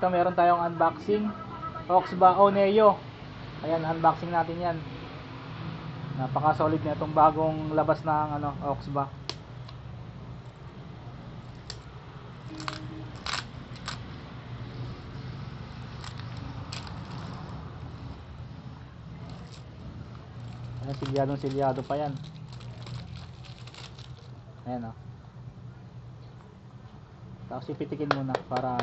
ito meron tayong unboxing. Auxba Oneo. Ayan, unboxing natin yan. Napaka solid na itong bagong labas ng Auxba. Ayan, silyado pa yan. Ayan o. Tapos ipitikin muna para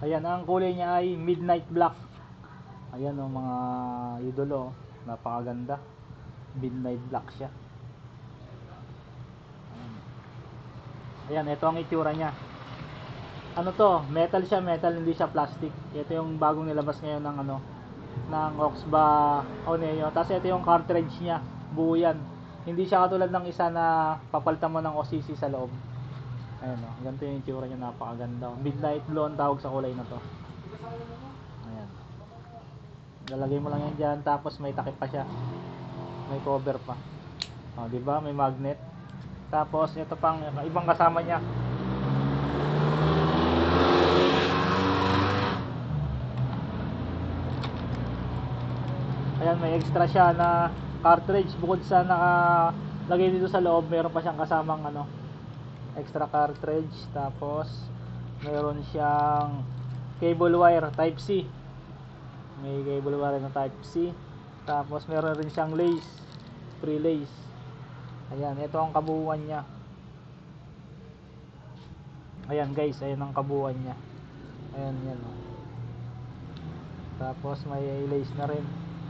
Ayan, ang kulay niya ay midnight black. Ayan o mga idolo, napakaganda. Midnight black siya. Ayan, ito ang itsura niya. Ano to? Metal siya, metal, hindi siya plastic. Ito yung bagong nilabas ngayon ng ng Auxba Oneo. Tapos ito yung cartridge niya, buo yan. Hindi siya katulad ng isa na papalitan mo ng OCC sa loob. Ayan o, ganito yung itsura niya, napakaganda. Midnight blue ang tawag sa kulay na to. Ayan. Lalagay mo lang yan dyan, tapos may takip pa siya. May cover pa. O, diba? May magnet. Tapos ito pang ibang kasama niya. Ayan, may extra siya na cartridge. Bukod sa nakalagay dito sa loob, meron pa siyang kasamang extra cartridge. Tapos meron siyang cable wire type C. May cable wire na type C. Tapos meron rin siyang lace, free lace. Ayan, ito ang kabuuan niya. Ayan guys, ayan ang kabuuan niya. Ayan, yan o. Tapos may lace na rin.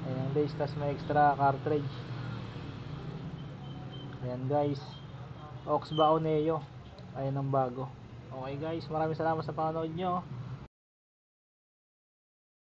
Ayan, lace, tas may extra cartridge. Ayan guys, Auxba Oneo. Ayan ang bago. Okay guys, maraming salamat sa panonood nyo.